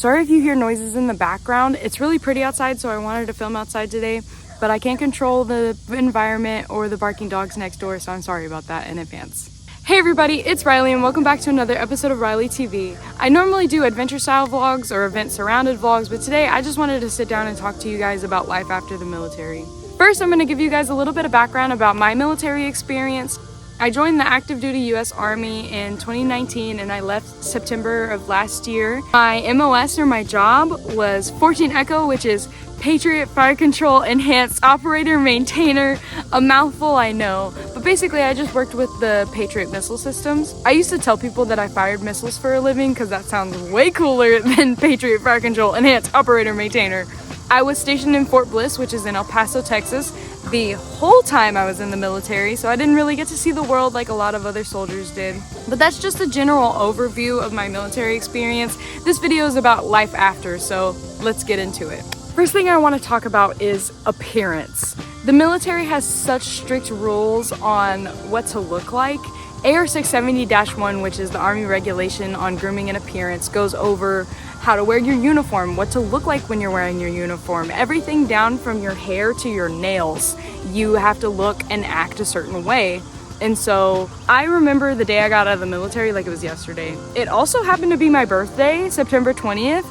Sorry if you hear noises in the background. It's really pretty outside, so I wanted to film outside today, but I can't control the environment or the barking dogs next door, so I'm sorry about that in advance. Hey everybody, it's Riley and welcome back to another episode of Riley TV. I normally do adventure style vlogs or event surrounded vlogs, but today I just wanted to sit down and talk to you guys about life after the military. First, I'm going to give you guys a little bit of background about my military experience. I joined the active duty U.S. Army in 2019 and I left September of last year. My MOS or my job was 14 Echo, which is Patriot Fire Control Enhanced Operator Maintainer. A mouthful, I know, but basically I just worked with the Patriot missile systems. I used to tell people that I fired missiles for a living because that sounds way cooler than Patriot Fire Control Enhanced Operator Maintainer. I was stationed in Fort Bliss, which is in El Paso, Texas, the whole time I was in the military, so I didn't really get to see the world like a lot of other soldiers did. But that's just a general overview of my military experience. This video is about life after, so let's get into it. First thing I want to talk about is appearance. The military has such strict rules on what to look like. AR 670-1, which is the Army regulation on grooming and appearance, goes over how to wear your uniform, what to look like when you're wearing your uniform, everything down from your hair to your nails. You have to look and act a certain way. And so I remember the day I got out of the military like it was yesterday. It also happened to be my birthday, September 20th.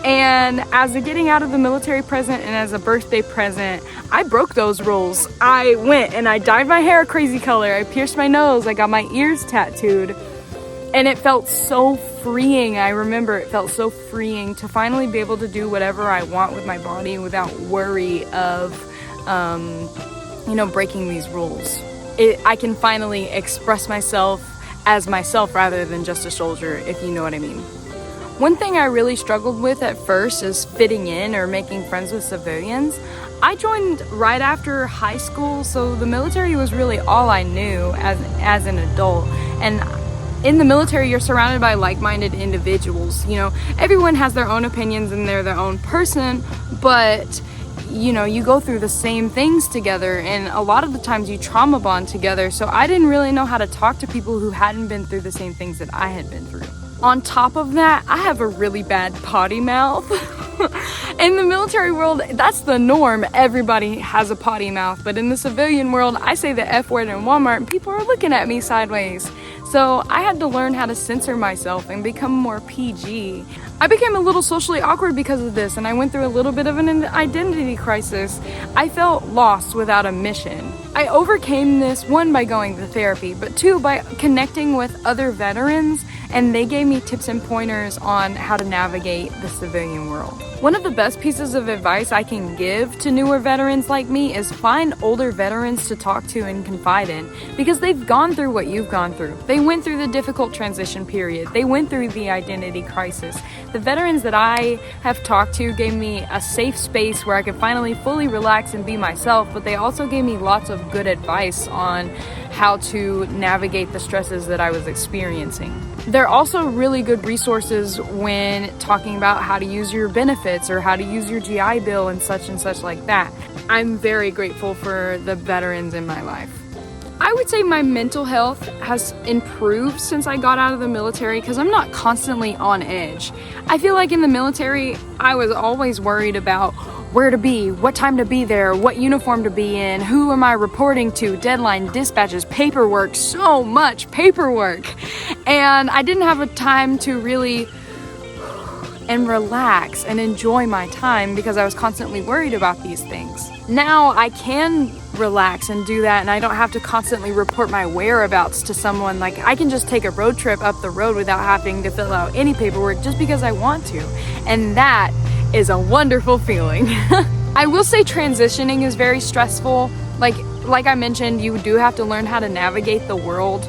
And as a getting out of the military present and as a birthday present, I broke those rules. I went and I dyed my hair a crazy color. I pierced my nose. I got my ears tattooed. And it felt so freeing. I remember it felt so freeing to finally be able to do whatever I want with my body without worry of, breaking these rules. I can finally express myself as myself rather than just a soldier, if you know what I mean. One thing I really struggled with at first is fitting in or making friends with civilians. I joined right after high school, so the military was really all I knew as an adult. And in the military, you're surrounded by like-minded individuals. You know, everyone has their own opinions and they're their own person, but you go through the same things together, and a lot of the times you trauma bond together. So I didn't really know how to talk to people who hadn't been through the same things that I had been through. On top of that, I have a really bad potty mouth. In the military world, that's the norm. Everybody has a potty mouth. But in the civilian world, I say the F word in Walmart and people are looking at me sideways. So I had to learn how to censor myself and become more PG. I became a little socially awkward because of this, and I went through a little bit of an identity crisis. I felt lost without a mission. I overcame this, one, by going to therapy, but two, by connecting with other veterans, and they gave me tips and pointers on how to navigate the civilian world. One of the best pieces of advice I can give to newer veterans like me is find older veterans to talk to and confide in, because they've gone through what you've gone through. They went through the difficult transition period. They went through the identity crisis. The veterans that I have talked to gave me a safe space where I could finally fully relax and be myself, but they also gave me lots of good advice on how to navigate the stresses that I was experiencing. They're also really good resources when talking about how to use your benefits or how to use your GI Bill and such like that. I'm very grateful for the veterans in my life. I would say my mental health has improved since I got out of the military because I'm not constantly on edge. I feel like in the military, I was always worried about where to be, what time to be there, what uniform to be in, who am I reporting to, deadline, dispatches, paperwork, so much paperwork. And I didn't have a time to really and relax and enjoy my time because I was constantly worried about these things. Now I can relax and do that, and I don't have to constantly report my whereabouts to someone. Like, I can just take a road trip up the road without having to fill out any paperwork just because I want to. And that is a wonderful feeling. I will say transitioning is very stressful. Like I mentioned, you do have to learn how to navigate the world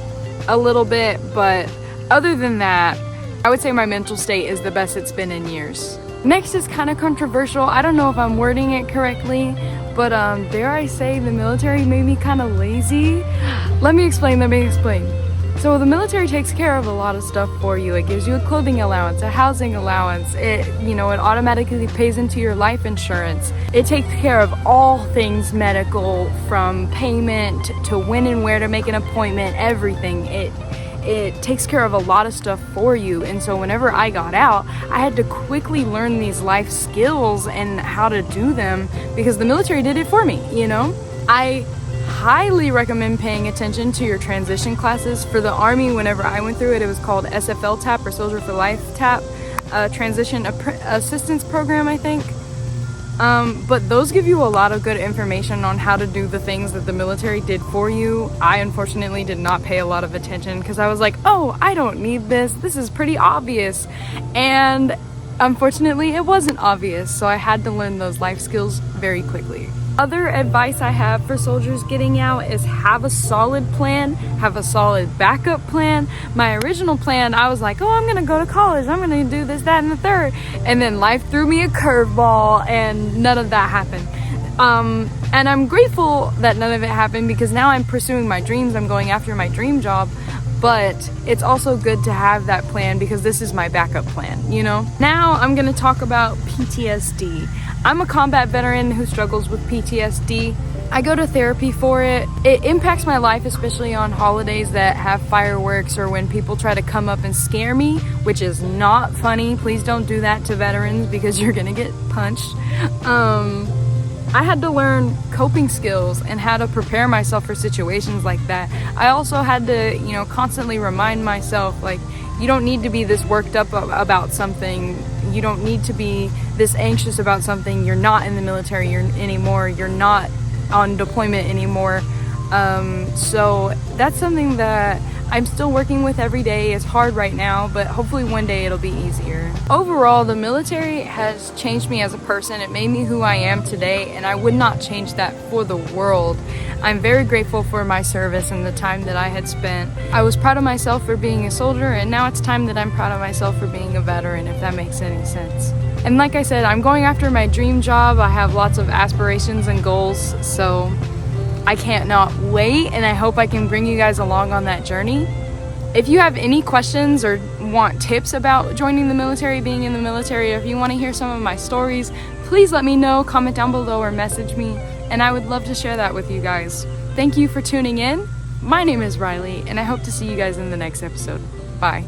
a little bit, but other than that, I would say my mental state is the best it's been in years. Next is kind of controversial. I don't know if I'm wording it correctly, but dare I say the military made me kind of lazy? Let me explain. So the military takes care of a lot of stuff for you. It gives you a clothing allowance, a housing allowance. It automatically pays into your life insurance. It takes care of all things medical, from payment to when and where to make an appointment, everything. it takes care of a lot of stuff for you. And so whenever I got out, I had to quickly learn these life skills and how to do them because the military did it for me, you know? I highly recommend paying attention to your transition classes. For the Army, whenever I went through it, it was called SFL TAP, or Soldier for Life TAP, Transition Assistance Program, I think. But those give you a lot of good information on how to do the things that the military did for you. I unfortunately did not pay a lot of attention because I was like, oh, I don't need this. This is pretty obvious. And unfortunately, it wasn't obvious. So I had to learn those life skills very quickly. Other advice I have for soldiers getting out is have a solid plan, have a solid backup plan. My original plan, I was like, oh, I'm gonna go to college, I'm gonna do this, that, and the third. And then life threw me a curveball and none of that happened. And I'm grateful that none of it happened because now I'm pursuing my dreams, I'm going after my dream job. But it's also good to have that plan because this is my backup plan, you know? Now I'm gonna talk about PTSD. I'm a combat veteran who struggles with PTSD. I go to therapy for it. It impacts my life, especially on holidays that have fireworks or when people try to come up and scare me, which is not funny. Please don't do that to veterans because you're gonna get punched. I had to learn coping skills and how to prepare myself for situations like that. I also had to, you know, constantly remind myself, like, you don't need to be this worked up about something. You don't need to be this anxious about something. You're not in the military anymore. You're not on deployment anymore. So that's something that I'm still working with every day. It's hard right now, but hopefully one day it'll be easier. Overall, the military has changed me as a person. It made me who I am today, and I would not change that for the world. I'm very grateful for my service and the time that I had spent. I was proud of myself for being a soldier, and now it's time that I'm proud of myself for being a veteran, if that makes any sense. And like I said, I'm going after my dream job. I have lots of aspirations and goals, so I can't not wait, and I hope I can bring you guys along on that journey. If you have any questions or want tips about joining the military, being in the military, or if you want to hear some of my stories, please let me know, comment down below or message me, and I would love to share that with you guys. Thank you for tuning in. My name is Riley, and I hope to see you guys in the next episode. Bye.